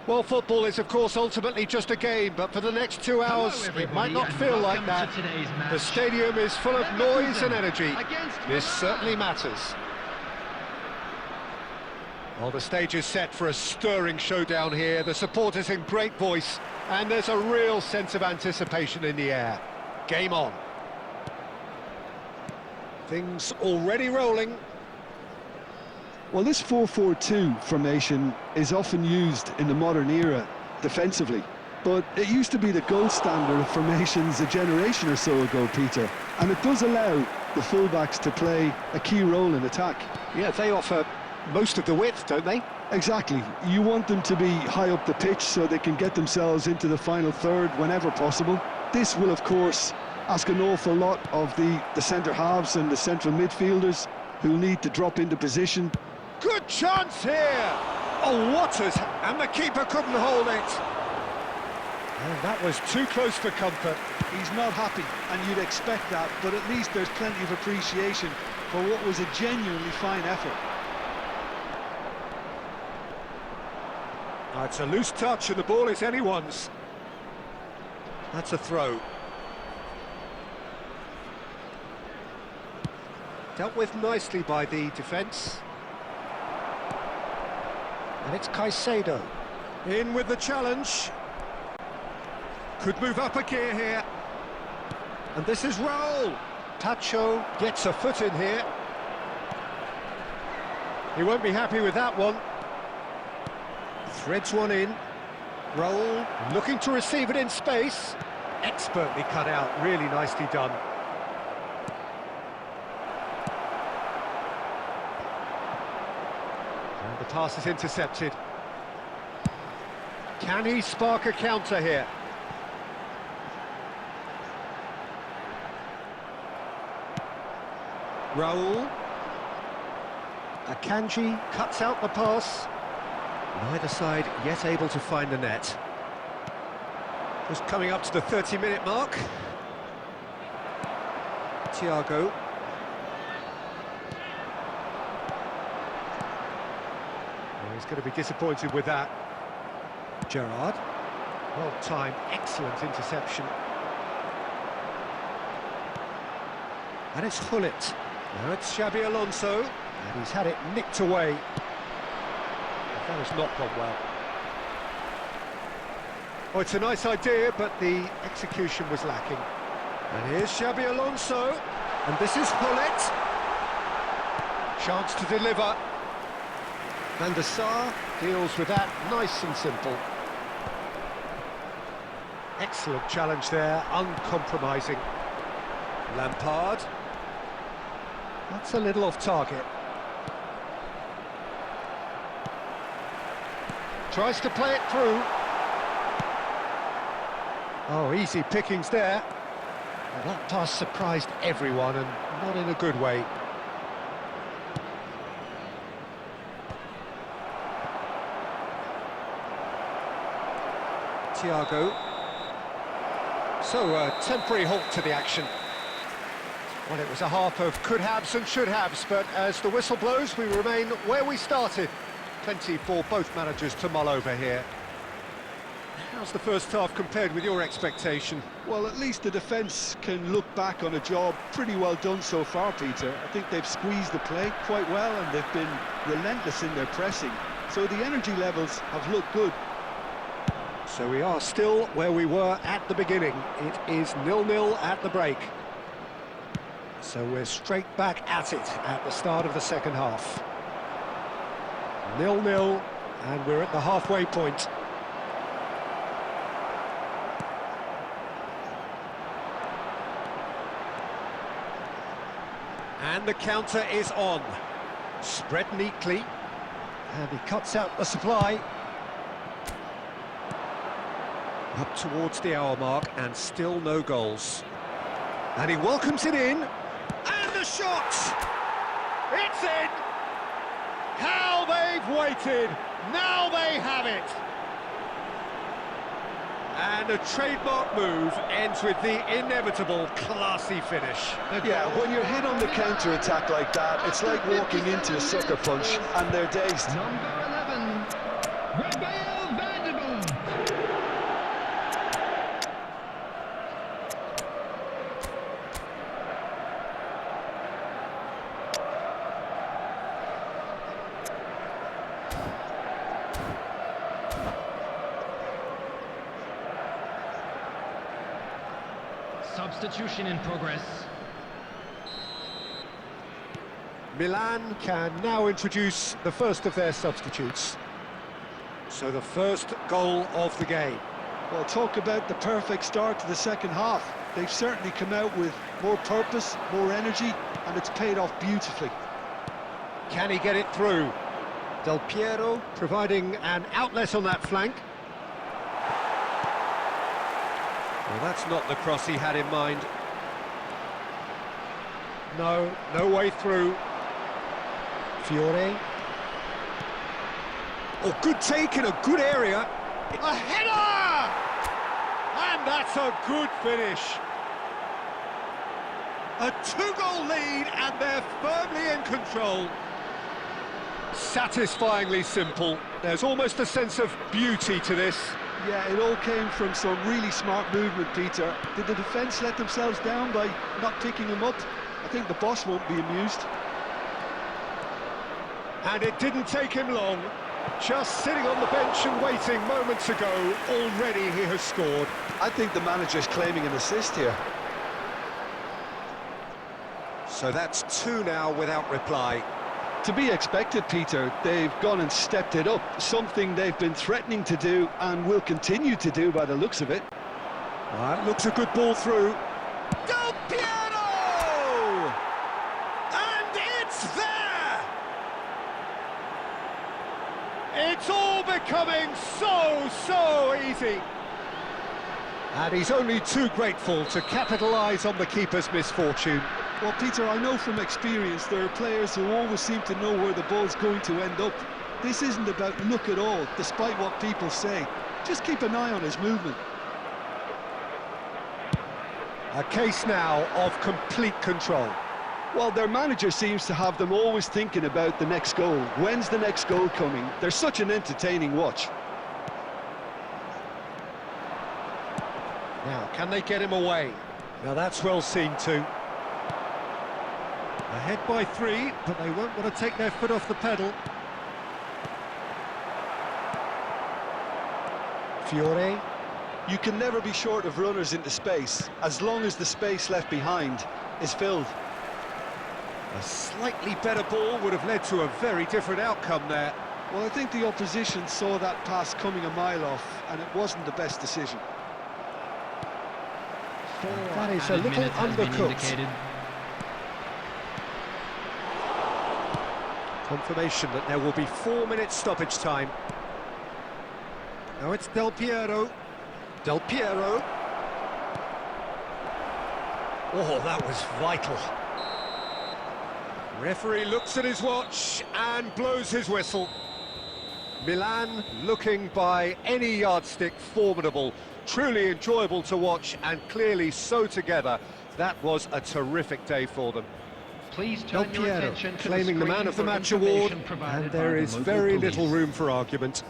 Well, football is, of course, ultimately just a game, but for the next 2 hours, it might not feel like that. The stadium is full of noise and energy. This certainly matters. Well, the stage is set for a stirring showdown here. The supporters in great voice, and there's a real sense of anticipation in the air. Game on. Things already rolling. Well, this 4-4-2 formation is often used in the modern era defensively, but it used to be the gold standard of formations a generation or so ago, Peter, and it does allow the fullbacks to play a key role in attack. Yeah, they offer most of the width, don't they? Exactly. You want them to be high up the pitch so they can get themselves into the final third whenever possible. This will, of course, ask an awful lot of the centre-halves and the central midfielders who need to drop into position. Good chance here! Oh, and the keeper couldn't hold it. And that was too close for comfort. He's not happy, and you'd expect that, but at least there's plenty of appreciation for what was a genuinely fine effort. Oh, it's a loose touch and the ball is anyone's. That's a throw. Dealt with nicely by the defence. And it's Caicedo. In with the challenge. Could move up a gear here. And this is Rafael. Tacho gets a foot in here. He won't be happy with that one. Threads one in. Rafael looking to receive it in space. Expertly cut out, really nicely done. And the pass is intercepted. Can he spark a counter here? Rafael. Akanji cuts out the pass. Neither side yet able to find the net. Just coming up to the 30-minute mark. Thiago. Well, he's going to be disappointed with that. Gerrard. Well timed, excellent interception. And it's Gullit. Now it's Xabi Alonso. And he's had it nicked away. That has not gone well. Oh, it's a nice idea, but the execution was lacking. And here's Xabi Alonso. And this is Gullit. Chance to deliver. Van der Sar deals with that nice and simple. Excellent challenge there, uncompromising. Lampard. That's a little off target. Tries to play it through. Oh, easy pickings there. Well, that pass surprised everyone, and not in a good way. Thiago. So, a temporary halt to the action. Well, it was a half of could-haves and should-haves, but as the whistle blows, we remain where we started. Plenty for both managers to mull over here. How's the first half compared with your expectation? Well, at least the defence can look back on a job pretty well done so far, Peter. I think they've squeezed the play quite well, and they've been relentless in their pressing. So the energy levels have looked good. So we are still where we were at the beginning. It is 0-0 at the break. So we're straight back at it at the start of the second half. 0-0, and we're at the halfway point. And the counter is on. Spread neatly. And he cuts out the supply. Up towards the hour mark, and still no goals. And he welcomes it in. And the shot! It's in! How they've waited! Now they have it! And a trademark move ends with the inevitable classy finish. Yeah, when you're hit on the counter-attack like that, it's like walking into a sucker punch, and they're dazed. Number 11, Rafael. Substitution in progress. Milan can now introduce the first of their substitutes. So the first goal of the game. Well, talk about the perfect start to the second half. They've certainly come out with more purpose, more energy, and it's paid off beautifully. Can he get it through? Del Piero providing an outlet on that flank. Well, that's not the cross he had in mind. No way through. Fiore. Oh, good take in a good area. A header! And that's a good finish. A two-goal lead, and they're firmly in control. Satisfyingly simple. There's almost a sense of beauty to this. Yeah, it all came from some really smart movement, Peter. Did the defence let themselves down by not picking him up? I think the boss won't be amused. And it didn't take him long. Just sitting on the bench and waiting moments ago, already he has scored. I think the manager's claiming an assist here. So that's two now without reply. To be expected, Peter. They've gone and stepped it up, something they've been threatening to do and will continue to do by the looks of it. That looks a good ball through. Del Piero! And it's there! It's all becoming so easy. And he's only too grateful to capitalise on the keeper's misfortune. Well, Peter, I know from experience there are players who always seem to know where the ball's going to end up. This isn't about luck at all, despite what people say. Just keep an eye on his movement. A case now of complete control. Well, their manager seems to have them always thinking about the next goal. When's the next goal coming? They're such an entertaining watch. Now, can they get him away? Now, that's well seen too. Ahead by 3, but they won't want to take their foot off the pedal. Fiore. You can never be short of runners into space, as long as the space left behind is filled. A slightly better ball would have led to a very different outcome there. Well, I think the opposition saw that pass coming a mile off, and it wasn't the best decision. That is a little undercooked. Confirmation that there will be 4 minutes stoppage time. Now it's Del Piero. Del Piero. Oh, that was vital. Referee looks at his watch and blows his whistle. Milan looking by any yardstick formidable. Truly enjoyable to watch and clearly so together. That was a terrific day for them. Please Del turn your Piero attention to claiming the man of the match award, and there is very little room for argument.